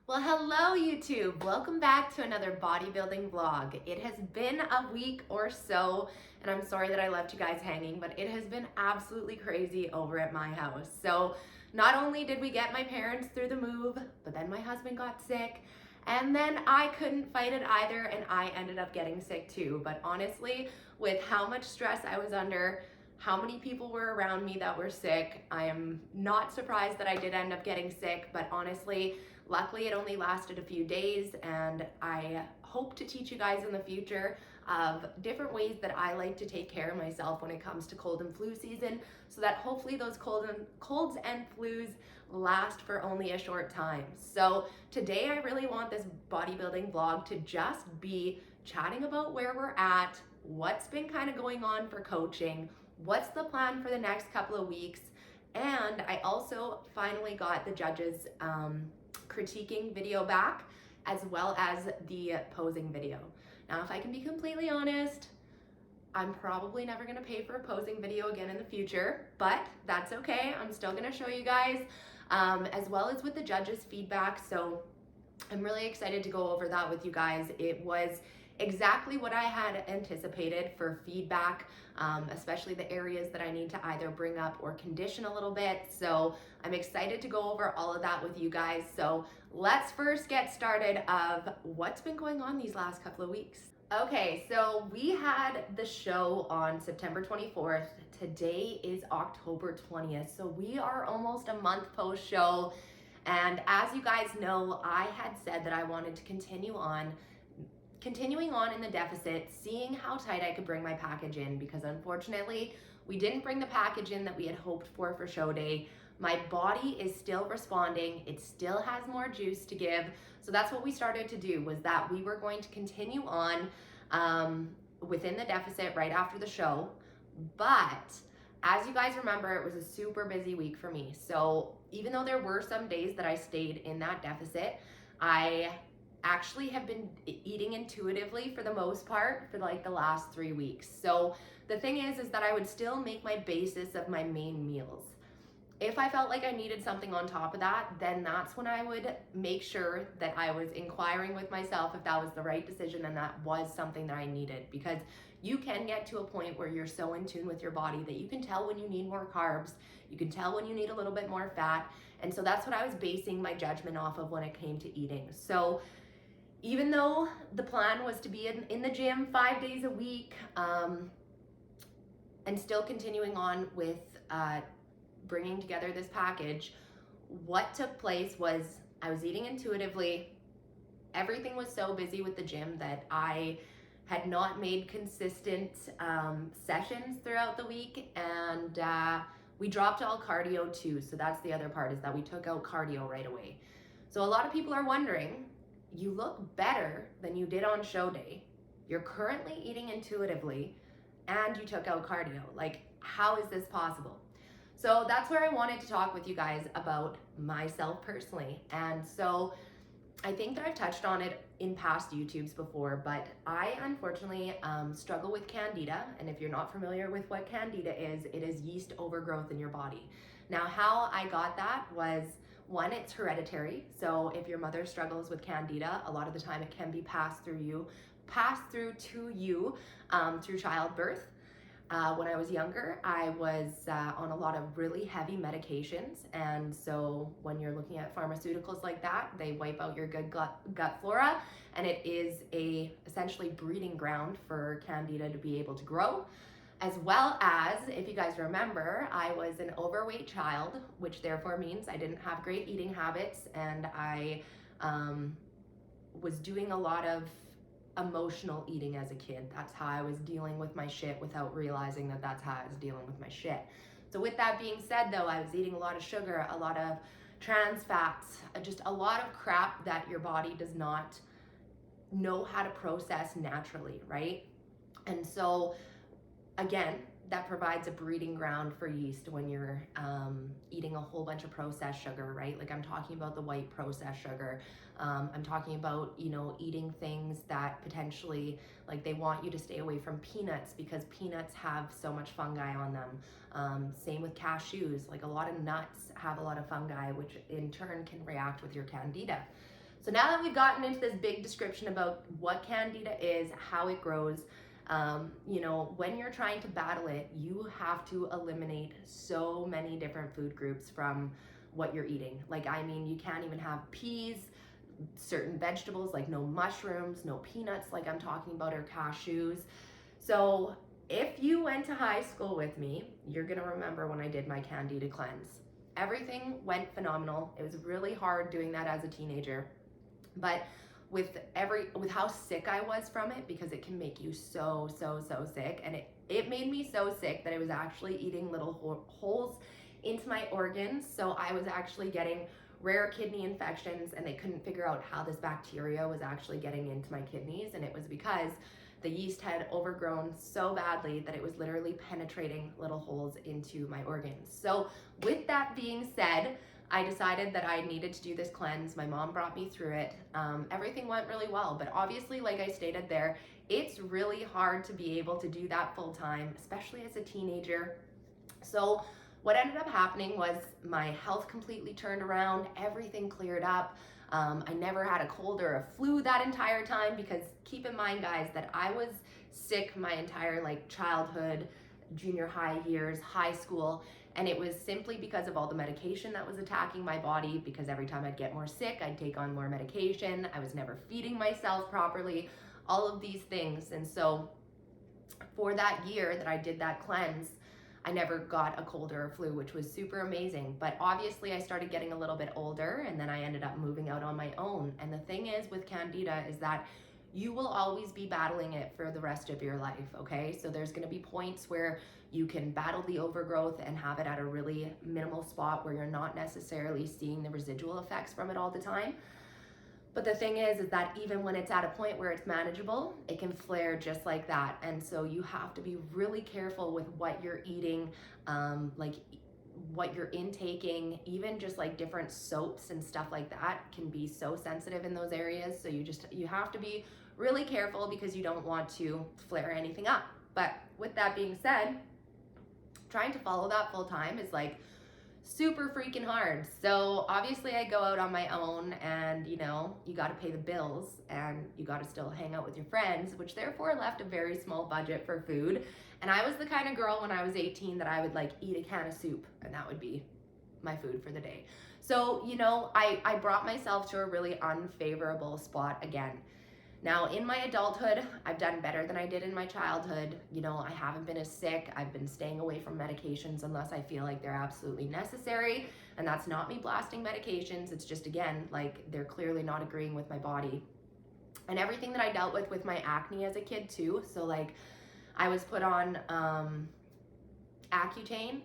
Well, hello YouTube. Welcome back to another bodybuilding vlog. It has been a week or so, and I'm sorry that I left you guys hanging, but it has been absolutely crazy over at my house. So not only did we get my parents through the move, but then my husband got sick, and then I couldn't fight it either, and I ended up getting sick too. But honestly, with how much stress I was under, how many people were around me that were sick, I am not surprised that I did end up getting sick, but honestly, luckily, it only lasted a few days, and I hope to teach you guys in the future of different ways that I like to take care of myself when it comes to cold and flu season, so that hopefully those colds and flus last for only a short time. So today I really want this bodybuilding vlog to just be chatting about where we're at, what's been kind of going on for coaching, what's the plan for the next couple of weeks, and I also finally got the judges critiquing video back, as well as the posing video. Now, if I can be completely honest, I'm probably never gonna pay for a posing video again in the future, but that's okay. I'm still gonna show you guys, as well as with the judges' feedback. So I'm really excited to go over that with you guys. It was exactly what I had anticipated for feedback, especially the areas that I need to either bring up or condition a little bit. So I'm excited to go over all of that with you guys. So let's first get started of what's been going on these last couple of weeks. Okay, so we had the show on September 24th. Today is October 20th. So we are almost a month post show. And as you guys know, I had said that I wanted to continuing on in the deficit, seeing how tight I could bring my package in, because unfortunately we didn't bring the package in that we had hoped for show day. My body is still responding. It still has more juice to give. So that's what we started to do, was that we were going to continue on within the deficit right after the show. But as you guys remember, it was a super busy week for me. So even though there were some days that I stayed in that deficit, I actually have been eating intuitively for the most part for like the last 3 weeks. So the thing is that I would still make my basis of my main meals. If I felt like I needed something on top of that, then that's when I would make sure that I was inquiring with myself if that was the right decision and that was something that I needed. Because you can get to a point where you're so in tune with your body that you can tell when you need more carbs, you can tell when you need a little bit more fat. And so that's what I was basing my judgment off of when it came to eating. So even though the plan was to be in the gym 5 days a week, and still continuing on with bringing together this package, what took place was I was eating intuitively. Everything was so busy with the gym that I had not made consistent sessions throughout the week, and we dropped all cardio too. So that's the other part, is that we took out cardio right away. So a lot of people are wondering, you look better than you did on show day. You're currently eating intuitively and you took out cardio. Like, how is this possible? So that's where I wanted to talk with you guys about myself personally. And so I think that I've touched on it in past YouTubes before, but I unfortunately struggle with candida. And if you're not familiar with what candida is, it is yeast overgrowth in your body. Now, how I got that was, one, it's hereditary. So if your mother struggles with candida, a lot of the time it can be passed through to you through childbirth. When I was younger, I was on a lot of really heavy medications. And so when you're looking at pharmaceuticals like that, they wipe out your good gut flora. And it is essentially breeding ground for candida to be able to grow. As well as, if you guys remember, I was an overweight child, which therefore means I didn't have great eating habits, and I was doing a lot of emotional eating as a kid. That's how I was dealing with my shit without realizing that that's how I was dealing with my shit. So with that being said though, I was eating a lot of sugar, a lot of trans fats, just a lot of crap that your body does not know how to process naturally, right? And so again, that provides a breeding ground for yeast when you're eating a whole bunch of processed sugar, right? Like I'm talking about the white processed sugar. I'm talking about, eating things that potentially, like they want you to stay away from peanuts because peanuts have so much fungi on them. Same with cashews, like a lot of nuts have a lot of fungi, which in turn can react with your candida. So now that we've gotten into this big description about what candida is, how it grows, you know, when you're trying to battle it, you have to eliminate so many different food groups from what you're eating. Like, I mean, you can't even have peas, certain vegetables, like no mushrooms, no peanuts, like I'm talking about, or cashews. So if you went to high school with me, you're gonna remember when I did my candida cleanse. Everything went phenomenal. It was really hard doing that as a teenager. But with how sick I was from it, because it can make you so sick, and it made me so sick that I was actually eating little holes into my organs. So I was actually getting rare kidney infections, and they couldn't figure out how this bacteria was actually getting into my kidneys, and it was because the yeast had overgrown so badly that it was literally penetrating little holes into my organs. So with that being said, I decided that I needed to do this cleanse. My mom brought me through it. Everything went really well, but obviously, like I stated there, it's really hard to be able to do that full time, especially as a teenager. So what ended up happening was my health completely turned around, everything cleared up. I never had a cold or a flu that entire time, because keep in mind, guys, that I was sick my entire like childhood, junior high years, high school, and it was simply because of all the medication that was attacking my body, because every time I'd get more sick, I'd take on more medication. I was never feeding myself properly, all of these things. And so for that year that I did that cleanse, I never got a cold or a flu, which was super amazing. But obviously I started getting a little bit older, and then I ended up moving out on my own. And the thing is with candida is that you will always be battling it for the rest of your life, okay? So there's gonna be points where you can battle the overgrowth and have it at a really minimal spot where you're not necessarily seeing the residual effects from it all the time. But the thing is that even when it's at a point where it's manageable, it can flare just like that. And so you have to be really careful with what you're eating, like what you're intaking. Even just like different soaps and stuff like that can be so sensitive in those areas. So you have to be really careful, because you don't want to flare anything up. But with that being said, trying to follow that full time is like super freaking hard. So obviously I go out on my own, and you know, you got to pay the bills, and you got to still hang out with your friends, which therefore left a very small budget for food. And I was the kind of girl when I was 18 that I would like eat a can of soup, and that would be my food for the day. So, you know, I brought myself to a really unfavorable spot again. Now, in my adulthood, I've done better than I did in my childhood. You know, I haven't been as sick. I've been staying away from medications unless I feel like they're absolutely necessary. And that's not me blasting medications. It's just, again, like they're clearly not agreeing with my body. And everything that I dealt with my acne as a kid too. So like I was put on Accutane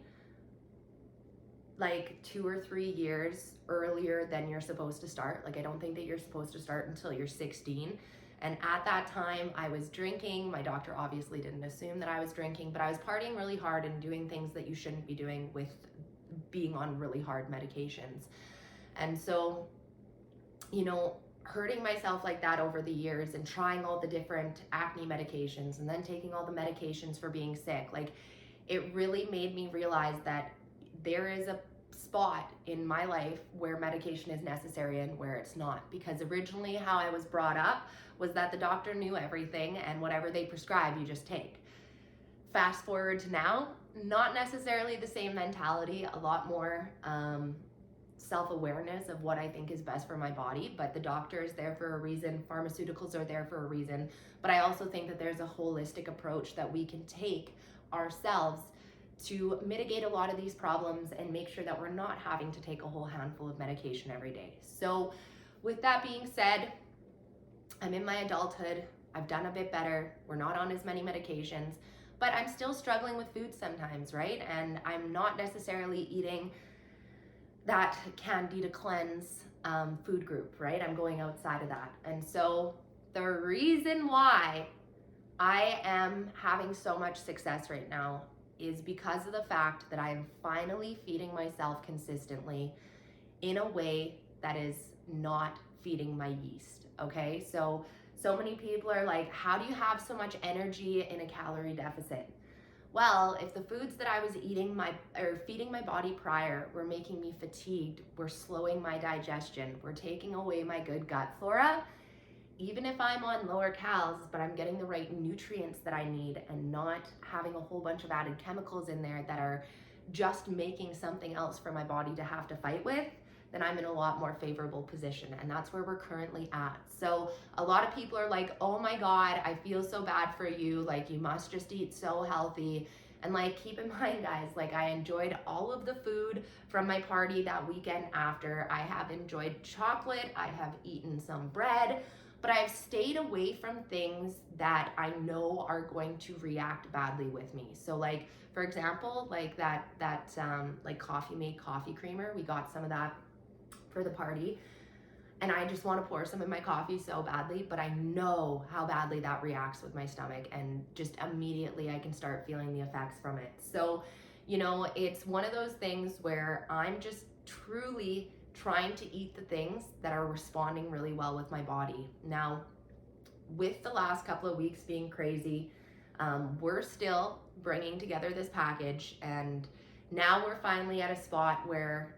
like 2 or 3 years earlier than you're supposed to start. Like I don't think that you're supposed to start until you're 16. And at that time I was drinking. My doctor obviously didn't assume that I was drinking, but I was partying really hard and doing things that you shouldn't be doing with being on really hard medications. And so, you know, hurting myself like that over the years and trying all the different acne medications and then taking all the medications for being sick, like it really made me realize that there is a spot in my life where medication is necessary and where it's not. Because originally how I was brought up was that the doctor knew everything, and whatever they prescribe you just take. Fast forward to now, not necessarily the same mentality, a lot more self-awareness of what I think is best for my body. But the doctor is there for a reason, pharmaceuticals are there for a reason. But I also think that there's a holistic approach that we can take ourselves to mitigate a lot of these problems and make sure that we're not having to take a whole handful of medication every day. So with that being said, I'm in my adulthood. I've done a bit better. We're not on as many medications, but I'm still struggling with food sometimes, right? And I'm not necessarily eating that Candida cleanse food group, right? I'm going outside of that. And so the reason why I am having so much success right now is because of the fact that I am finally feeding myself consistently in a way that is not feeding my yeast, okay? So many people are like, how do you have so much energy in a calorie deficit? Well, if the foods that I was eating feeding my body prior were making me fatigued, were slowing my digestion, were taking away my good gut flora, even if I'm on lower calories, but I'm getting the right nutrients that I need and not having a whole bunch of added chemicals in there that are just making something else for my body to have to fight with, then I'm in a lot more favorable position. And that's where we're currently at. So a lot of people are like, oh my God, I feel so bad for you. Like, you must just eat so healthy. And like, keep in mind, guys, like, I enjoyed all of the food from my party that weekend after. I have enjoyed chocolate. I have eaten some bread, but I've stayed away from things that I know are going to react badly with me. So like, for example, like that like Coffee Mate coffee creamer, we got some of that for the party, and I just want to pour some in my coffee so badly, but I know how badly that reacts with my stomach, and just immediately I can start feeling the effects from it. So, you know, it's one of those things where I'm just truly trying to eat the things that are responding really well with my body. Now, with the last couple of weeks being crazy, we're still bringing together this package, and now we're finally at a spot where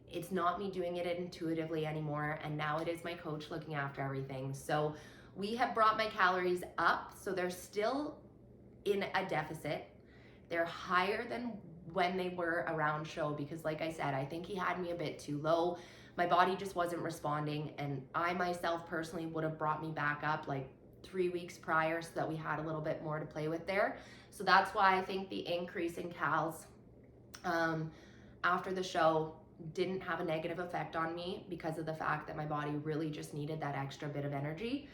it's not me doing it intuitively anymore, and now it is my coach looking after everything. So we have brought my calories up, so they're still in a deficit. They're higher than when they were around show, because like I said, I think he had me a bit too low. My body just wasn't responding, and I myself personally would have brought me back up like 3 weeks prior so that we had a little bit more to play with there. So that's why I think the increase in cals after the show didn't have a negative effect on me, because of the fact that my body really just needed that extra bit of energy.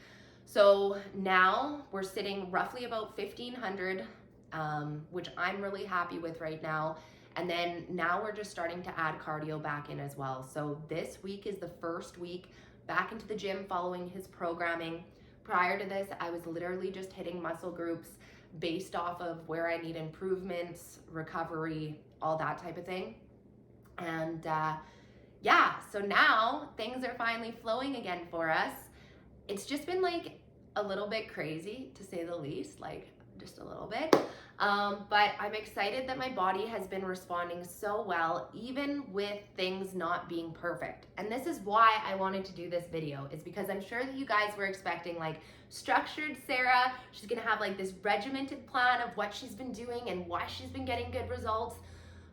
So now we're sitting roughly about 1,500, which I'm really happy with right now. And then now we're just starting to add cardio back in as well. So this week is the first week back into the gym following his programming. Prior to this, I was literally just hitting muscle groups based off of where I need improvements, recovery, all that type of thing. And yeah, so now things are finally flowing again for us. It's just been like a little bit crazy, to say the least, like just a little bit. But I'm excited that my body has been responding so well, even with things not being perfect. And this is why I wanted to do this video, is because I'm sure that you guys were expecting like structured Sarah. She's gonna have like this regimented plan of what she's been doing and why she's been getting good results.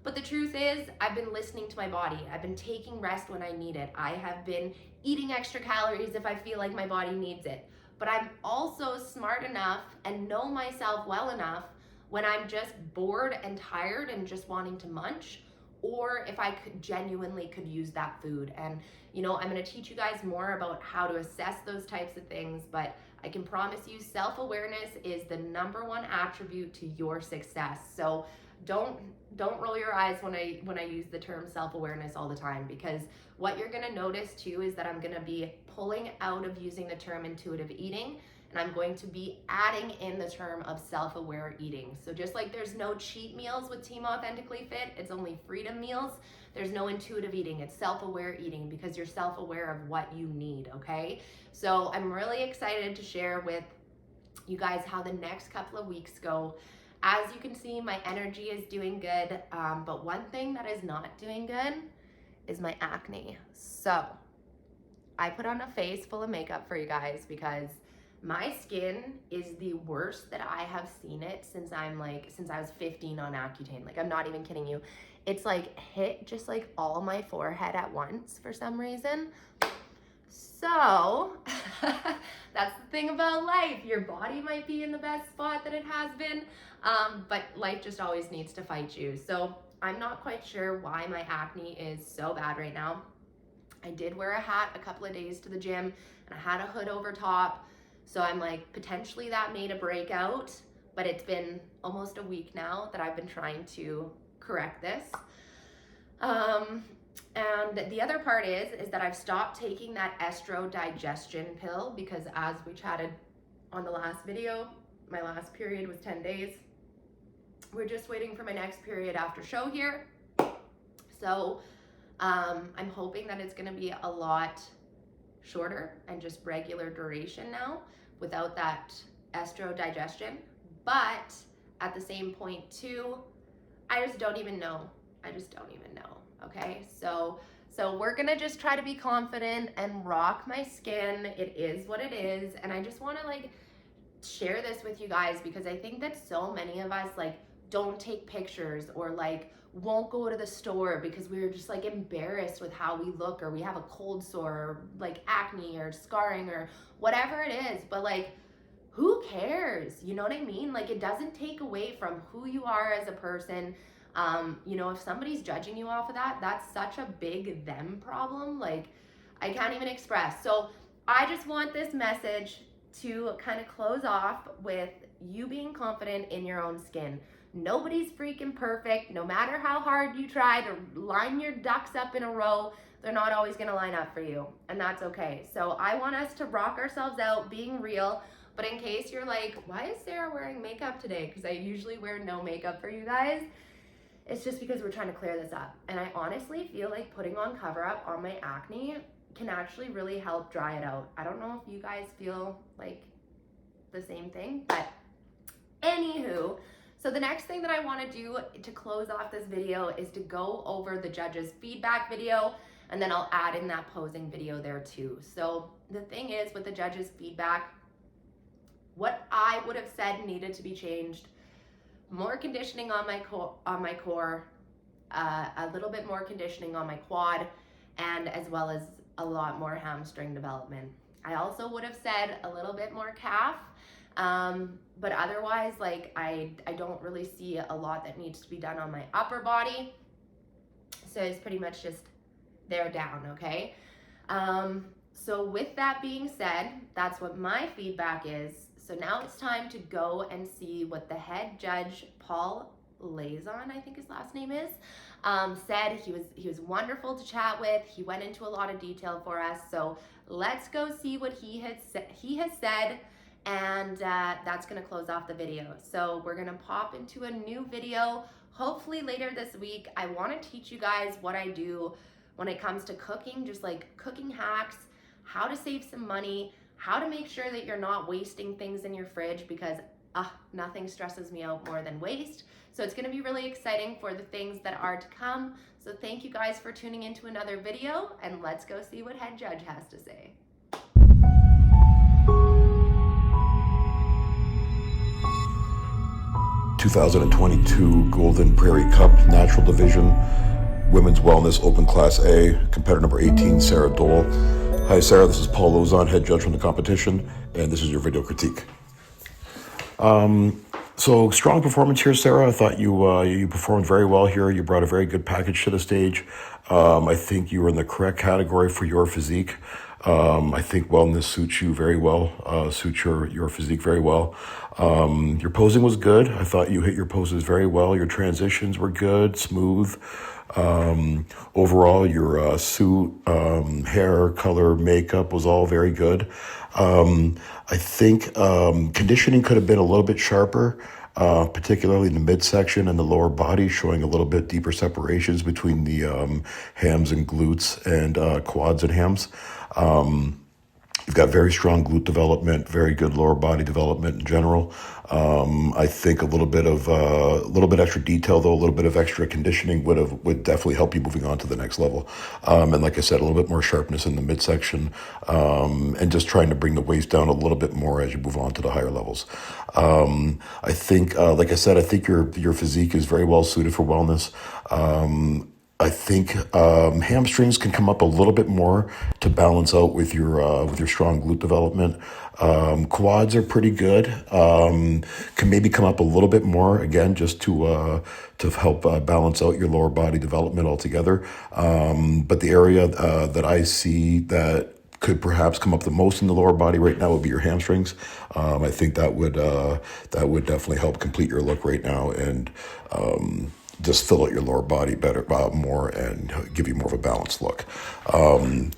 But the truth is, I've been listening to my body. I've been taking rest when I need it. I have been eating extra calories if I feel like my body needs it. But I'm also smart enough and know myself well enough when I'm just bored and tired and just wanting to munch, or if I genuinely could use that food. And you know, I'm gonna teach you guys more about how to assess those types of things, but I can promise you self-awareness is the #1 attribute to your success. So don't roll your eyes when I use the term self-awareness all the time, because what you're gonna notice too is that I'm gonna be pulling out of using the term intuitive eating, and I'm going to be adding in the term of self-aware eating. So just like there's no cheat meals with Team Authentically Fit, it's only freedom meals, there's no intuitive eating, it's self-aware eating, because you're self-aware of what you need, okay? So I'm really excited to share with you guys how the next couple of weeks go. As you can see, my energy is doing good, but one thing that is not doing good is my acne. So I put on a face full of makeup for you guys, because my skin is the worst that I have seen it since I was 15 on Accutane. Like, I'm not even kidding you. It's like hit just like all my forehead at once for some reason. So that's the thing about life. Your body might be in the best spot that it has been, but life just always needs to fight you. So I'm not quite sure why my acne is so bad right now. I did wear a hat a couple of days to the gym, and I had a hood over top. So I'm like, potentially that made a breakout, but it's been almost a week now that I've been trying to correct this. And the other part is that I've stopped taking that estro digestion pill, because as we chatted on the last video, my last period was 10 days. We're just waiting for my next period after show here. So I'm hoping that it's gonna be a lot shorter and just regular duration now without that estro digestion. But at the same point too, I just don't even know. I just don't even know, okay? So we're gonna just try to be confident and rock my skin. It is what it is, and I just wanna like share this with you guys because I think that so many of us like don't take pictures or like won't go to the store because we're just like embarrassed with how we look, or we have a cold sore or like acne or scarring or whatever it is. But like, who cares? You know what I mean? Like, it doesn't take away from who you are as a person. You know, if somebody's judging you off of that, that's such a big them problem. Like, I can't even express. So I just want this message to kind of close off with you being confident in your own skin. Nobody's freaking perfect. No matter how hard you try to line your ducks up in a row, they're not always going to line up for you, and that's okay. So I want us to rock ourselves out, being real. But in case you're like, why is Sarah wearing makeup today? Because I usually wear no makeup for you guys. It's just because we're trying to clear this up. And I honestly feel like putting on cover up on my acne can actually really help dry it out. I don't know if you guys feel like the same thing, but anywho, so the next thing that I want to do to close off this video is to go over the judges' feedback video, and then I'll add in that posing video there too. So the thing is with the judges' feedback, what I would have said needed to be changed: more conditioning on my core, a little bit more conditioning on my quad, and as well as a lot more hamstring development. I also would have said a little bit more calf, but otherwise, like, I don't really see a lot that needs to be done on my upper body. So it's pretty much just there down, okay? So with that being said, that's what my feedback is. So now it's time to go and see what the head judge, Paul Lazon, I think his last name is, said. He was wonderful to chat with. He went into a lot of detail for us. So let's go see what he has said, and that's gonna close off the video. So we're gonna pop into a new video, hopefully later this week. I wanna teach you guys what I do when it comes to cooking, just like cooking hacks, how to save some money, how to make sure that you're not wasting things in your fridge, because nothing stresses me out more than waste. So it's gonna be really exciting for the things that are to come. So thank you guys for tuning into another video, and let's go see what head judge has to say. (2022) Golden Prairie Cup Natural Division Women's Wellness Open Class A, competitor number 18, Sarah Dole. Hi Sarah, this is Paul Lozon, head judge from the competition, and this is your video critique. So strong performance here, Sarah. I thought you performed very well here. You brought a very good package to the stage. I think you were in the correct category for your physique. I think wellness suits you very well, suits your physique very well. Your posing was good. I thought you hit your poses very well. Your transitions were good, smooth. Overall, your suit, hair, color, makeup was all very good. I think conditioning could have been a little bit sharper, particularly in the midsection and the lower body, showing a little bit deeper separations between the hams and glutes and quads and hams. You've got very strong glute development, very good lower body development in general. I think a little bit extra detail, though, a little bit of extra conditioning would definitely help you moving on to the next level. And like I said, a little bit more sharpness in the midsection, and just trying to bring the waist down a little bit more as you move on to the higher levels. I think, like I said, I think your physique is very well suited for wellness. I think hamstrings can come up a little bit more to balance out with your strong glute development. Quads are pretty good. Can maybe come up a little bit more, again, just to help balance out your lower body development altogether. But the area that I see that could perhaps come up the most in the lower body right now would be your hamstrings. I think that would definitely help complete your look right now, and just fill out your lower body better, more, and give you more of a balanced look.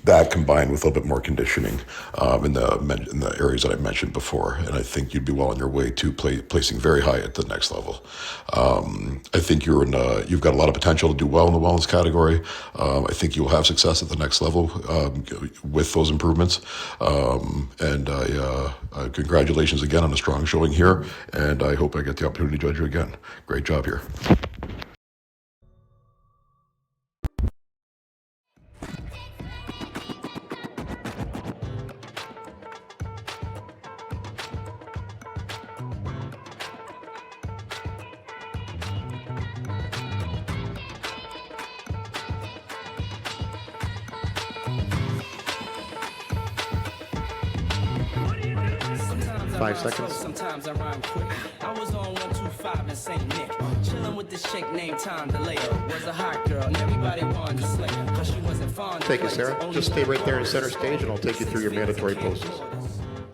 That combined with a little bit more conditioning in the areas that I mentioned before, and I think you'd be well on your way to placing very high at the next level. I think you've got a lot of potential to do well in the wellness category. I think you'll have success at the next level with those improvements. And congratulations again on a strong showing here, and I hope I get the opportunity to judge you again. Great job here. 5 seconds. Sometimes I rhyme quick. I was on 125 in St. Nick, chilling with this chick named Tom DeLeo. Was a hot girl, and everybody wanted to slay her, 'cause she wasn't fond of Thank you, plays. Sarah. Only Just stay right there in one center girl. stage, and I'll take you through your mandatory poses.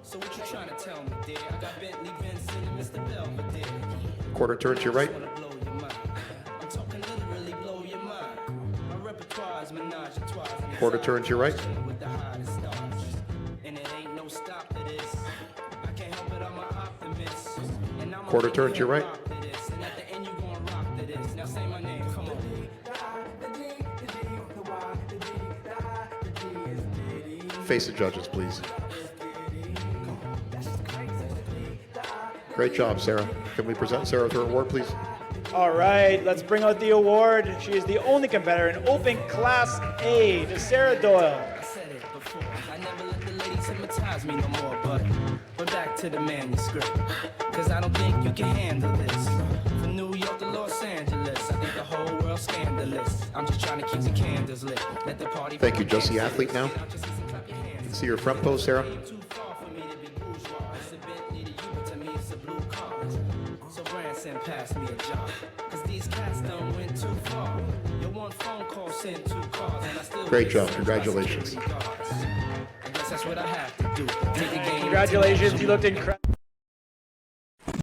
So what you trying to tell me, dear? I got Bentley, Vincent, and Mr. Belvedere. Quarter turn to your right. Wanna blow your mind. I'm talking literally blow your mind. My repertoire is menage a trois. Quarter turn to your right. With the hottest stars. And it ain't no stop to this. I can't help it, I'm an optimist. And I'm Quarter turn to your right. And at the end you gonna rock to this. Now say my name, come on. Face the judges, please. Great job, Sarah. Can we present Sarah with her award, please? All right, let's bring out the award. She is the only competitor in Open Class A, to Sarah Doyle. I said it before. I never let the ladies hypnotize me no more, but back to the manuscript. 'Cause I don't think you can handle this. From New York to Los Angeles, I think the whole world's scandalous. I'm just trying to keep the candles lit. Let the party. Thank you, Josie Athlete now. You can see your front pose, Sarah. Too far for me to be bourgeois. It's a Bentley to you, but to me it's a blue car. So Branson passed me a job. 'Cause these cats done went too far. Your one phone call sent 2 cars, and I still Great get job. sued by Congratulations. security guards. I guess that's what I have to do. Take the game. Congratulations, you looked incredible.